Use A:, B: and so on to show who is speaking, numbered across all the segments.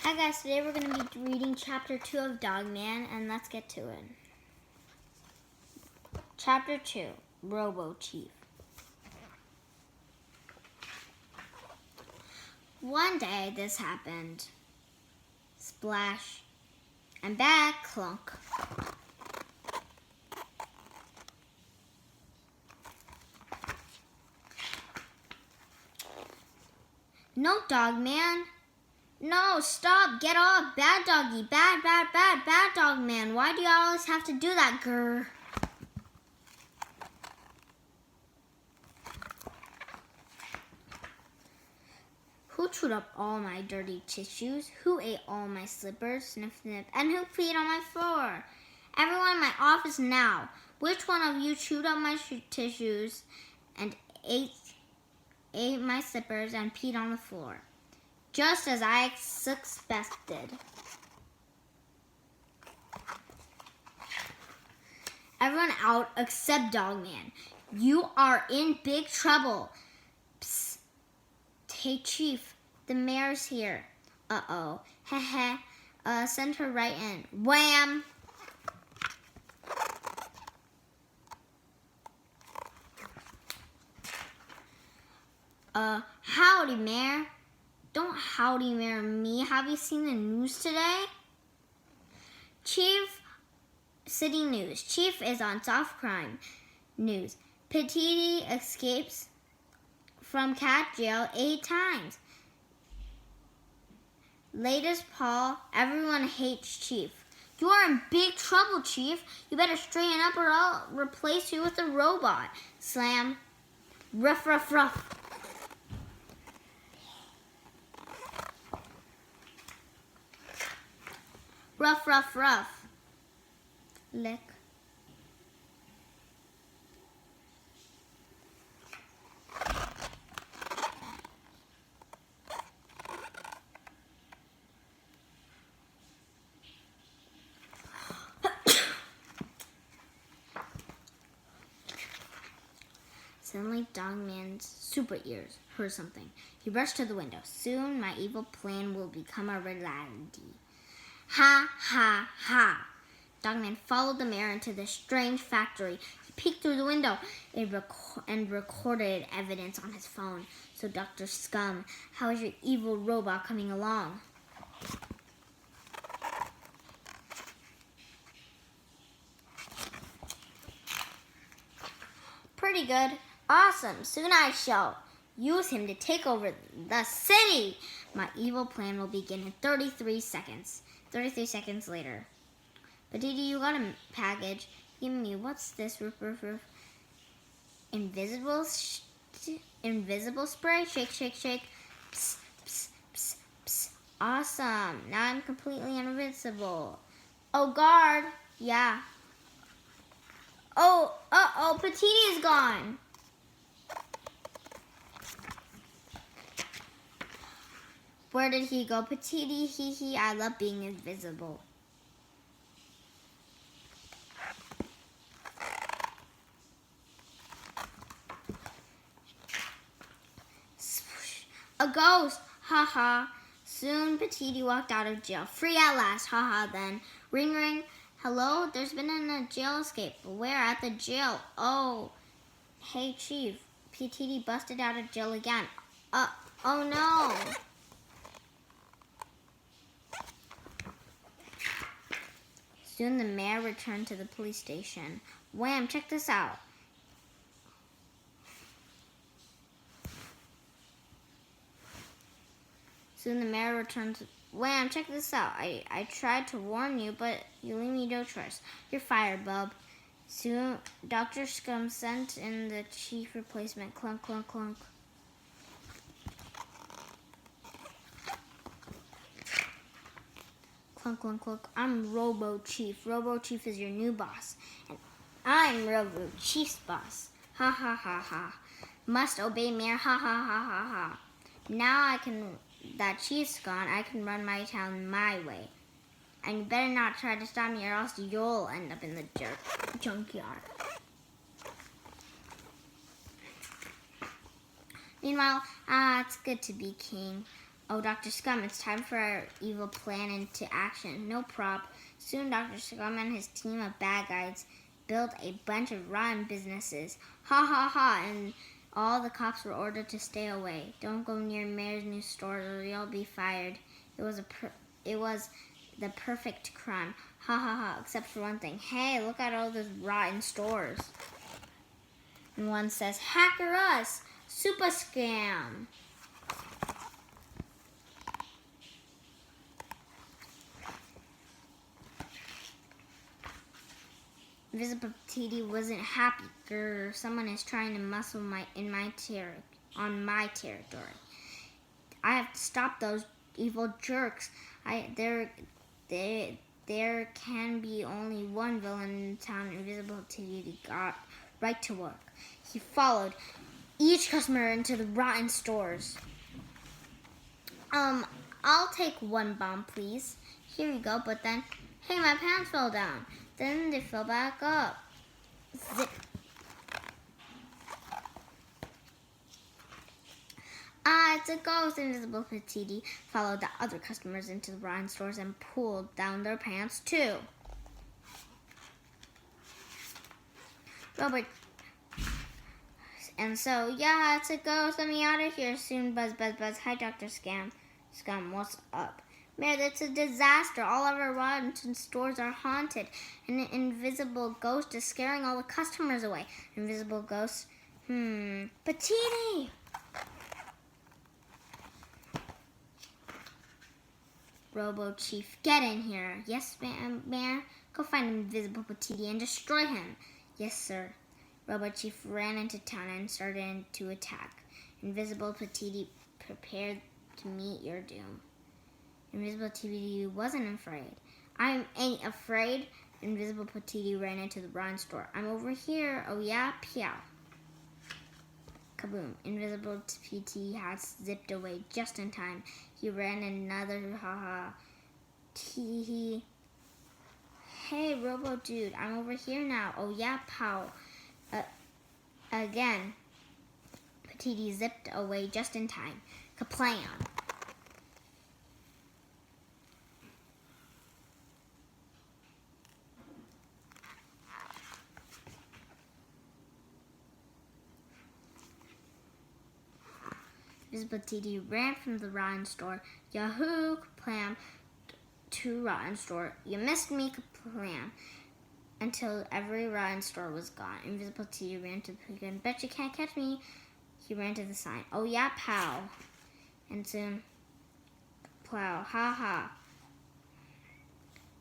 A: Hi guys, today we're going to be reading chapter 2 of Dogman, and let's get to it. Chapter 2, Robo Chief. One day this happened. Splash. I'm back, clunk. No, Dogman. No, stop, get off, bad doggy, bad dog man. Why do you always have to do that, grr? Who chewed up all my dirty tissues? Who ate all my slippers, sniff, sniff, and who peed on my floor? Everyone in my office now. Which one of you chewed up my tissues and ate my slippers and peed on the floor? Just as I suspected. Everyone out except Dogman. You are in big trouble. Psst. Hey, Chief, the mayor's here. Uh-oh. Heh. Send her right in. Wham! Howdy, Mayor. Don't howdy Mayor me. Have you seen the news today? Chief, City News. Chief is on soft crime news. Petiti escapes from cat jail 8 times. Latest poll, everyone hates Chief. You are in big trouble, Chief. You better straighten up or I'll replace you with a robot. Slam. Ruff, ruff, ruff. Ruff, ruff, ruff. Lick. Suddenly, Dogman's super ears heard something. He rushed to the window. Soon, my evil plan will become a reality. Ha, ha, ha. Dogman followed the mayor into this strange factory. He peeked through the window and recorded evidence on his phone. So, Dr. Scum, how is your evil robot coming along? Pretty good. Awesome. Soon I shall use him to take over the city. My evil plan will begin in 33 seconds. 33 seconds later. Petiti, you got a package. Give me, what's this? Roof, roof, roof. Invisible spray. Shake, shake, shake. Psst, psst, psst, psst. Awesome. Now I'm completely invincible. Oh, guard. Yeah. Oh, uh-oh. Petiti is gone. Where did he go? Petiti, hee, I love being invisible. A ghost, ha. Soon Petiti walked out of jail. Free at last, ha. Then, ring, ring. Hello, there's been a jail escape. Where? At the jail. Oh, hey, Chief. Petiti busted out of jail again. Oh no. Soon the mayor returned to the police station. Wham, check this out. Soon the mayor returned to... Wham, check this out. I tried to warn you, but you leave me no choice. You're fired, bub. Soon, Dr. Scum sent in the chief replacement. Clunk, clunk, clunk. Clunk, clunk, clunk. I'm Robo Chief. Robo Chief is your new boss. And I'm Robo Chief's boss. Ha. Must obey mayor. Ha. Now that Chief's gone, I can run my town my way. And you better not try to stop me or else you'll end up in the junkyard. Meanwhile, it's good to be king. Oh, Dr. Scum, it's time for our evil plan into action. No prop. Soon, Dr. Scum and his team of bad guys built a bunch of rotten businesses. Ha ha ha! And all the cops were ordered to stay away. Don't go near Mayor's new store or you'll be fired. It was the perfect crime. Ha ha ha! Except for one thing. Hey, look at all those rotten stores. And one says, "Hacker us! Super scam!" Invisible Petite wasn't happy. Grr, someone is trying to muscle on my territory. I have to stop those evil jerks. There can be only one villain in town. Invisible Petite got right to work. He followed each customer into the rotten stores. I'll take one bomb, please. Here you go, but then, hey, my pants fell down. Then they fell back up. Zip. It's a ghost. Invisible Petite followed the other customers into the rotten stores and pulled down their pants too. Robert. And so, yeah, it's a ghost. Let me out of here soon. Buzz, buzz, buzz. Hi, Dr. Scum, what's up? Mayor, that's a disaster. All of our rotten stores are haunted. And an invisible ghost is scaring all the customers away. Invisible ghost, Petite! Robo Chief, get in here. Yes, ma'am, Mayor. Go find Invisible Petite and destroy him. Yes, sir. Robo Chief ran into town and started to attack. Invisible Petite, prepared to meet your doom. Invisible Petite wasn't afraid. I ain't afraid. Invisible Petite ran into the rotten store. I'm over here. Oh yeah, pew. Kaboom. Invisible Petite had zipped away just in time. He ran another haha. Tee. Hey, Robo Dude, I'm over here now. Oh yeah, pow. Again. Petite zipped away just in time. Kaplam. Invisible Petite ran from the rotten store. Yahoo! Kaplam to rotten store. You missed me, Kaplam. Until every rotten store was gone. Invisible Petite ran to the playground. Bet you can't catch me. He ran to the sign. Oh yeah, pow. And soon, plow. Ha ha.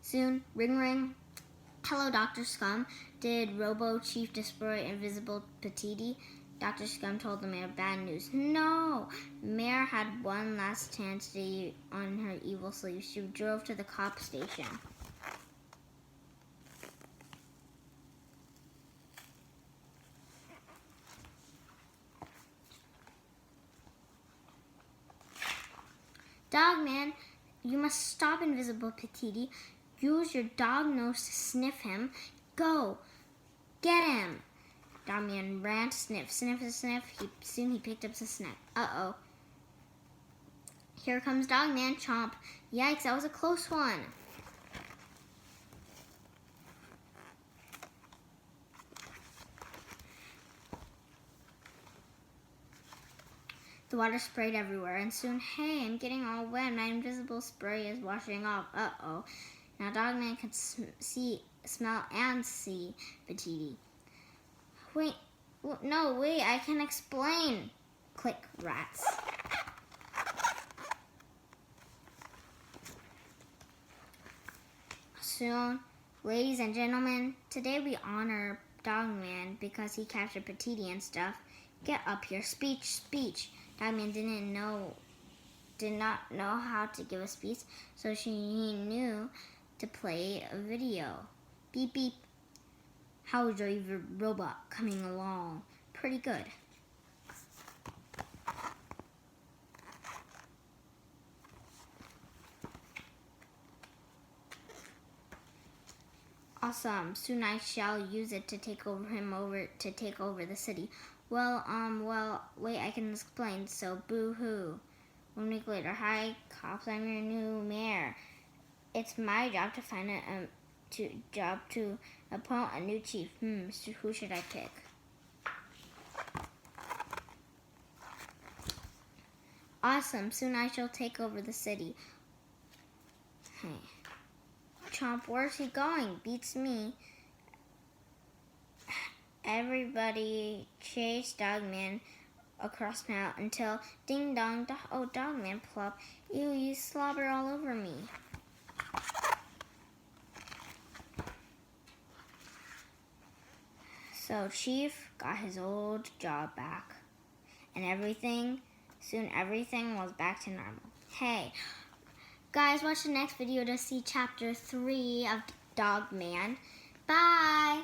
A: Soon, ring ring. Hello, Dr. Scum. Did Robo Chief destroy Invisible Petite? Dr. Scum told the mayor bad news. No! Mayor had one last chance to on her evil sleeve. She drove to the cop station. Dogman, you must stop Invisible Petite. Use your dog nose to sniff him. Go! Get him! Dogman ran to sniff. Sniff, sniff. Soon he picked up the snack. Uh-oh. Here comes Dogman. Chomp. Yikes, that was a close one. The water sprayed everywhere, and soon, hey, I'm getting all wet. My invisible spray is washing off. Uh-oh. Now Dogman could smell, and see Petite. Wait, no, wait, I can explain. Click, rats. Soon, ladies and gentlemen, today we honor Dogman because he captured Petite and stuff. Get up here, speech. Dogman did not know how to give a speech, so he knew to play a video. Beep, beep. How's your evil robot coming along? Pretty good. Awesome. Soon I shall use it to take over the city. Well, wait, I can explain. So, boo-hoo. 1 week later, hi, cops, I'm your new mayor. It's my job to find to appoint a new chief. Who should I pick? Awesome, soon I shall take over the city. Hey. Chomp, where's he going? Beats me. Everybody chase Dogman across now until ding dong, oh Dogman plop. Ew, you slobber all over me. So Chief got his old job back. And soon everything was back to normal. Hey, guys, watch the next video to see chapter 3 of Dogman. Bye!